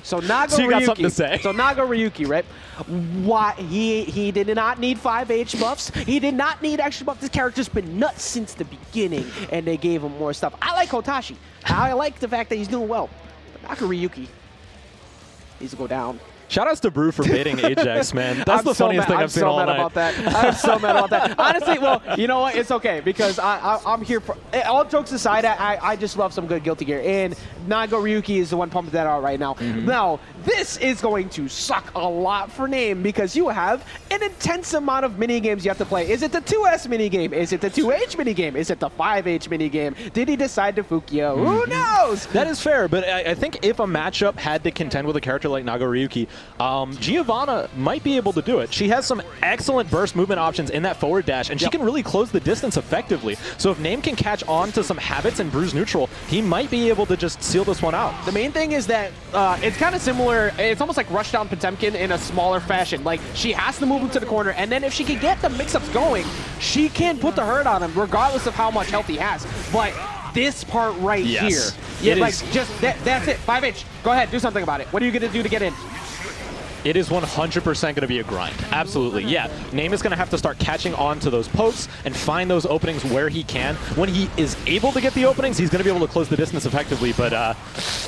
So Nagoriyuki. So you got something to say. So Nagoriyuki, right? Why he did not need 5H buffs. He did not need extra buffs. This character's been nuts since the beginning, and they gave him more stuff. I like Hotashi. I like the fact that he's doing well. But Nagoriyuki needs to go down. Shoutouts to Brew for baiting Ajax, man. That's the funniest thing I've seen all night. I'm so mad about that. I'm so mad about that. Honestly, well, you know what? It's okay because I'm here for all jokes aside. I just love some good Guilty Gear, and Nagoriyuki is the one pumping that out right now. Now, this is going to suck a lot for Name because you have an intense amount of mini games you have to play. Is it the 2S mini game? Is it the 2H mini game? Is it the 5H mini game? Did he decide to Fukia? Who knows? That is fair, but I think if a matchup had to contend with a character like Nagoriyuki, Giovanna might be able to do it. She has some excellent burst movement options in that forward dash, and she can really close the distance effectively. So if Name can catch on to some habits and Brew's neutral, he might be able to just seal this one out. The main thing is that it's kind of similar. It's almost like Rushdown Potemkin in a smaller fashion. Like, she has to move him to the corner, and then if she can get the mix-ups going, she can put the hurt on him, regardless of how much health he has. But this part right here, just that's it. 5H, go ahead, do something about it. What are you going to do to get in? It is 100% going to be a grind. Absolutely, yeah. Name is going to have to start catching on to those pokes and find those openings where he can. When he is able to get the openings, he's going to be able to close the distance effectively, but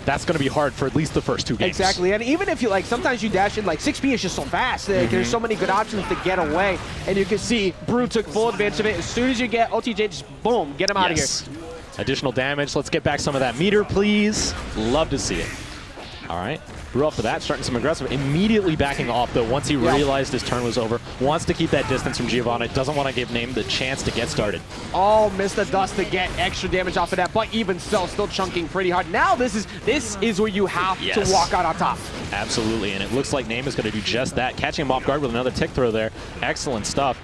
that's going to be hard for at least the first 2 games. Exactly, and even if you, like, sometimes you dash in, like, 6P is just so fast. There's so many good options to get away, and you can see Brew took full advantage of it. As soon as you get OTJ, just boom, get him out of here. Additional damage. Let's get back some of that meter, please. Love to see it. All right. Brew off the bat, starting some aggressive. Immediately backing off, though, once he realized his turn was over. Wants to keep that distance from Giovanna. Doesn't want to give Name the chance to get started. Oh, missed the dust to get extra damage off of that, but even so, still chunking pretty hard. Now this is where you have to walk out on top. Absolutely, and it looks like Name is going to do just that. Catching him off guard with another tick throw there. Excellent stuff.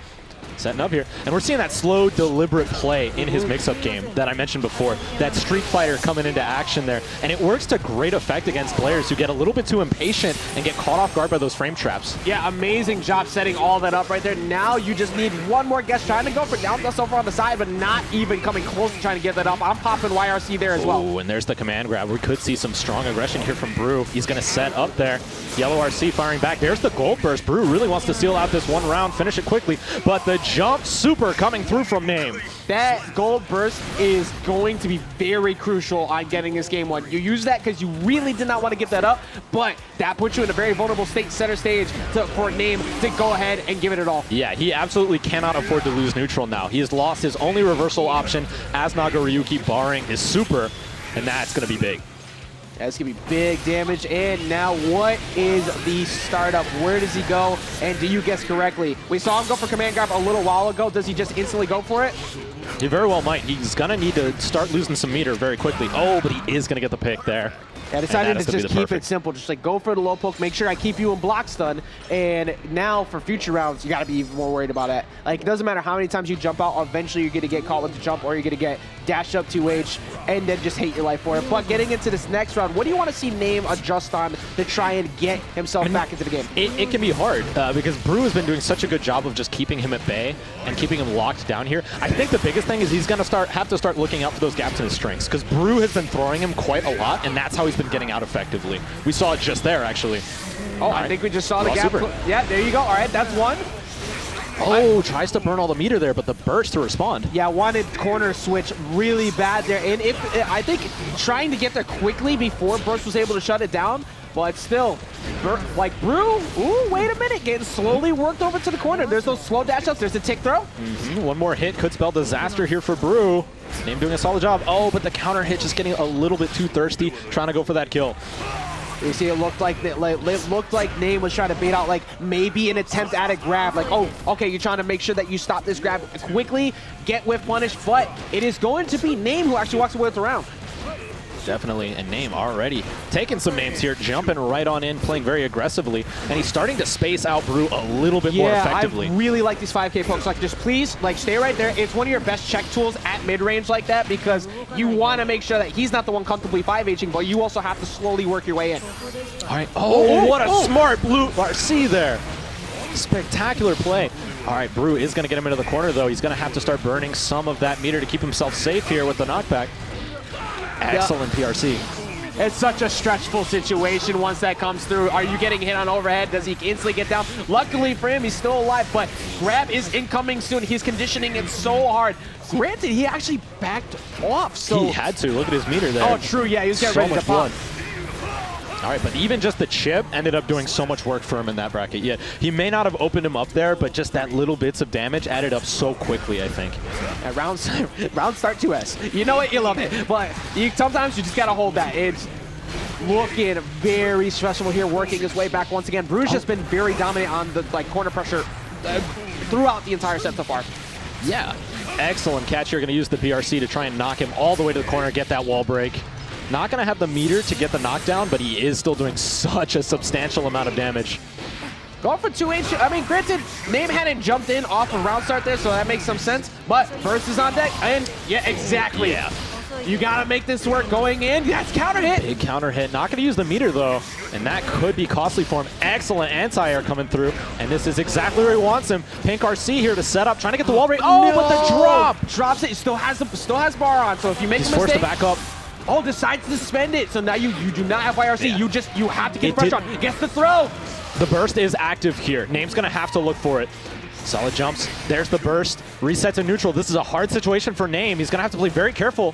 Setting up here. And we're seeing that slow, deliberate play in his mix-up game that I mentioned before. That Street Fighter coming into action there. And it works to great effect against players who get a little bit too impatient and get caught off guard by those frame traps. Yeah, amazing job setting all that up right there. Now you just need one more guess trying to go for down dust over on the side, but not even coming close to trying to get that up. I'm popping YRC there as well. Ooh, and there's the command grab. We could see some strong aggression here from Brew. He's going to set up there. Yellow RC firing back. There's the gold burst. Brew really wants to seal out this one round, finish it quickly, but the jump super coming through from Name. That gold burst is going to be very crucial on getting this game one. You use that because you really did not want to give that up, but that puts you in a very vulnerable state, center stage, for Name to go ahead and give it all. Yeah, he absolutely cannot afford to lose neutral now. He has lost his only reversal option as Nagoriyuki, barring his super, and that's going to be big. That's going to be big damage. And now what is the startup? Where does he go? And do you guess correctly? We saw him go for command grab a little while ago. Does he just instantly go for it? He very well might. He's going to need to start losing some meter very quickly. Oh, but he is going to get the pick there. I decided to just keep it simple. Just like go for the low poke, make sure I keep you in block stun. And now for future rounds, you got to be even more worried about it. Like, it doesn't matter how many times you jump out, eventually you're going to get caught with the jump, or you're going to get dashed up 2H and then just hate your life for it. But getting into this next round, what do you want to see Name adjust on to try and get himself back into the game? It can be hard because Brew has been doing such a good job of just keeping him at bay and keeping him locked down here. I think the biggest thing is he's going to have to start looking out for those gaps in his strengths, because Brew has been throwing him quite a lot, and that's how he's been getting out effectively. We saw it just there, actually. Oh, I think we just saw the gap. Yeah, there you go. All right, that's one. Oh, tries to burn all the meter there, but the burst to respond. Yeah, wanted corner switch really bad there. And I think trying to get there quickly before burst was able to shut it down, but still, like Brew, ooh, wait a minute, getting slowly worked over to the corner. There's those slow dash ups, there's a tick throw. One more hit could spell disaster here for Brew. Name doing a solid job. Oh, but the counter hit just getting a little bit too thirsty, trying to go for that kill. You see, it looked like Name was trying to bait out, like, maybe an attempt at a grab. Like, oh, okay, you're trying to make sure that you stop this grab quickly, get whiff punish, but it is going to be Name who actually walks away with the round. Definitely, and Name already taking some names here, jumping right on in, playing very aggressively, and he's starting to space out Brew a little bit more effectively. I really like these 5K pokes. Like, just please, like, stay right there. It's one of your best check tools at mid-range like that, because you want to make sure that he's not the one comfortably 5Hing, but you also have to slowly work your way in. All right. Oh, what a smart blue RC there. Spectacular play. All right, Brew is going to get him into the corner, though. He's going to have to start burning some of that meter to keep himself safe here with the knockback. Excellent PRC. It's such a stretchful situation once that comes through. Are you getting hit on overhead? Does he instantly get down? Luckily for him, he's still alive, but grab is incoming soon. He's conditioning it so hard. Granted, he actually backed off, so... He had to. Look at his meter there. Oh, true, yeah, he was getting ready to pop. All right, but even just the chip ended up doing so much work for him in that bracket. Yeah, he may not have opened him up there, but just that little bits of damage added up so quickly, I think. At round start 2S. You know it, you love it, but sometimes you just gotta hold that. It's looking very stressful here, working his way back once again. Brew's just been very dominant on the corner pressure throughout the entire set so far. Yeah, excellent catch here. Going to use the PRC to try and knock him all the way to the corner, get that wall break. Not going to have the meter to get the knockdown, but he is still doing such a substantial amount of damage. Going for 2H. I mean, granted, Name hadn't jumped in off of round start there, so that makes some sense. But Burst is on deck, and yeah, exactly. Yeah. You got to make this work going in. That's counter hit. Big counter hit. Not going to use the meter, though, and that could be costly for him. Excellent anti-air coming through, and this is exactly where he wants him. Pink RC here to set up, trying to get the wall break. Oh, no. But the drop! Drops it. Still has bar on, so if you make a mistake... He's forced to back up. Oh, decides to spend it. So now you do not have YRC. Yeah. You have to get pressure on. Gets the throw. The burst is active here. Name's going to have to look for it. Solid jumps. There's the burst. Reset to neutral. This is a hard situation for Name. He's going to have to play very careful.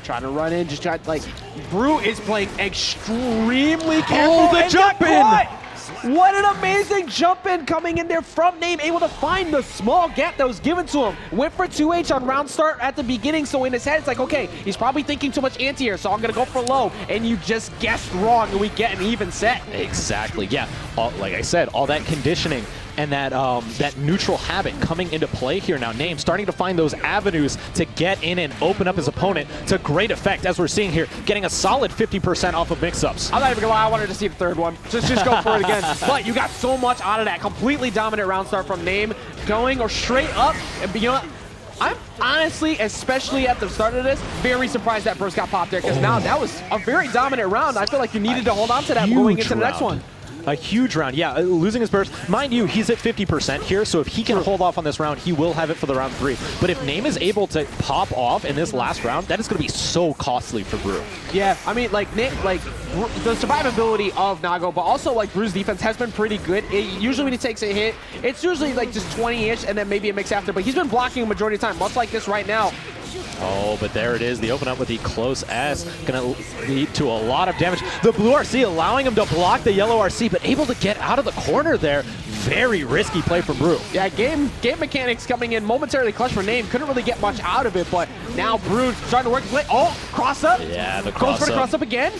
Trying to run in, just try like Brew is playing extremely careful. Oh, the jump in! What an amazing jump in coming in there from Name, able to find the small gap that was given to him. Went for 2H on round start at the beginning, so in his head it's like, okay, he's probably thinking too much anti-air, so I'm gonna go for low, and you just guessed wrong, and we get an even set. Exactly, yeah. Like I said, all that conditioning and that neutral habit coming into play here now. Name starting to find those avenues to get in and open up his opponent to great effect, as we're seeing here, getting a solid 50% off of mix-ups. I'm not even gonna lie, I wanted to see the third one. Just go for it again. But you got so much out of that. Completely dominant round start from Name, going or straight up, and you know what? I'm honestly, especially at the start of this, very surprised that burst got popped there, because now that was a very dominant round. I feel like you needed to hold on to that going into the next one. A huge round, yeah, losing his burst. Mind you, he's at 50% here, so if he can hold off on this round, he will have it for the round 3. But if Name is able to pop off in this last round, that is going to be so costly for Brew. Yeah, I mean, like the survivability of Nago, but also like Brew's defense has been pretty good. Usually when he takes a hit, it's usually like just 20-ish, and then maybe a mix after, but he's been blocking a majority of the time, much like this right now. Oh, but there it is. The open up with the close S. Going to lead to a lot of damage. The blue RC allowing him to block the yellow RC, but able to get out of the corner there. Very risky play from Brew. Yeah, game mechanics coming in momentarily clutch for Name. Couldn't really get much out of it, but now Brew trying to work his way. Oh, cross up. Yeah, the cross up. Goes for the cross up again.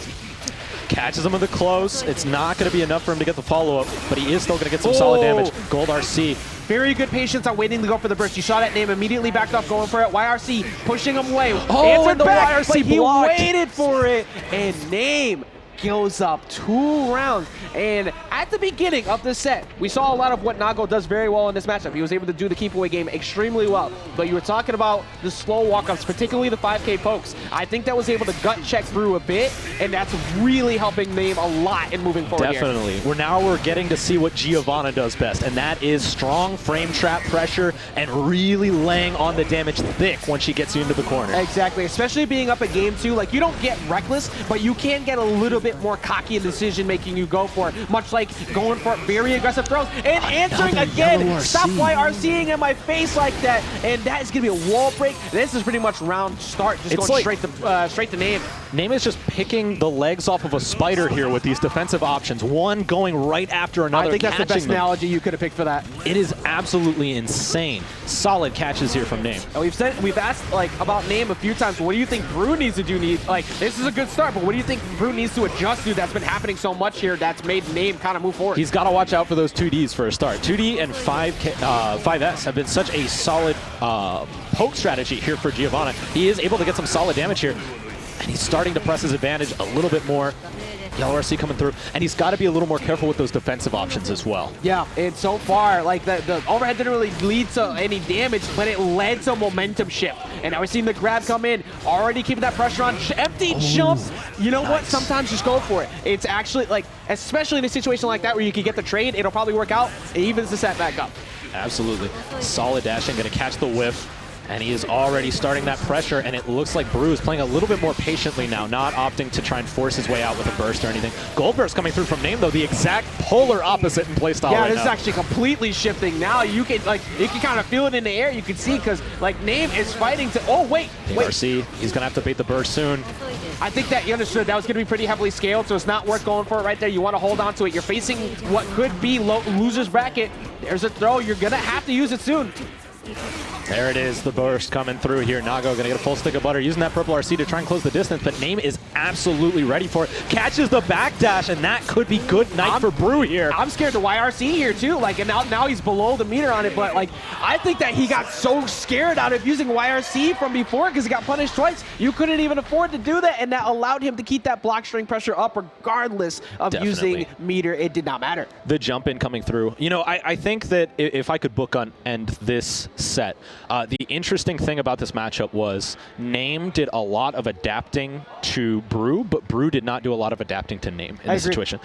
Catches him with the close. It's not going to be enough for him to get the follow-up, but he is still going to get some solid damage. Gold RC. Very good patience on waiting to go for the burst. You saw that Name immediately backed off going for it. YRC pushing him away. Oh, Answered the back, YRC but he blocked. waited for it. And Name goes up 2 rounds. And at the beginning of this set, we saw a lot of what Nago does very well in this matchup. He was able to do the keep away game extremely well. But you were talking about the slow walk-ups, particularly the 5K pokes. I think that was able to gut check Brew a bit, and that's really helping Name a lot in moving forward. Definitely. Here. Now we're getting to see what Giovanna does best, and that is strong frame trap pressure and really laying on the damage thick when she gets you into the corner. Exactly, especially being up at game 2. Like, you don't get reckless, but you can get a little bit more cocky in decision making you go for it, much like going for very aggressive throws and answering again. Stop YRCing in my face like that, and that is gonna be a wall break. This is pretty much round start, just going like, straight to Name. Name is just picking the legs off of a spider here with these defensive options, one going right after another. I think that's the best analogy you could have picked for that. It is absolutely insane. Solid catches here from Name. And we've asked like about Name a few times. What do you think Brew needs to do? Like, this is a good start, but what do you think Brew needs to adjust to? That's been happening so much here. That's made Name kind of move forward. He's got to watch out for those 2Ds for a start. 2D and 5S have been such a solid poke strategy here for Giovanna. He is able to get some solid damage here. and he's starting to press his advantage a little bit more. Yellow RC coming through, and he's got to be a little more careful with those defensive options as well. Yeah, and so far, like the overhead didn't really lead to any damage, but it led to a momentum shift. And now we're seeing the grab come in, already keeping that pressure on. Empty jump. You know what? Sometimes just go for it. It's actually, like, especially in a situation like that where you can get the trade, it'll probably work out. It evens the set back up. Absolutely. Solid dashing, going to catch the whiff. And he is already starting that pressure, and it looks like Brew is playing a little bit more patiently now, not opting to try and force his way out with a burst or anything. Gold burst coming through from Name, though, the exact polar opposite in playstyle right now. Yeah, this is actually completely shifting now. You can kind of feel it in the air. You can see because like Name is fighting to. Oh wait. RC, he's gonna have to bait the burst soon. I think that you understood that was gonna be pretty heavily scaled, so it's not worth going for it right there. You want to hold on to it. You're facing what could be loser's bracket. There's a throw. You're gonna have to use it soon. There it is, the burst coming through here. Nago going to get a full stick of butter, using that purple RC to try and close the distance, but Name is absolutely ready for it. Catches the backdash, and that could be good night for Brew here. I'm scared to YRC here, too. Like, and now he's below the meter on it, but, like, I think that he got so scared out of using YRC from before because he got punished twice. You couldn't even afford to do that, and that allowed him to keep that block string pressure up regardless of using meter. It did not matter. The jump in coming through. You know, I think that if I could end this set, the interesting thing about this matchup was Name did a lot of adapting to Brew, but Brew did not do a lot of adapting to Name in this situation.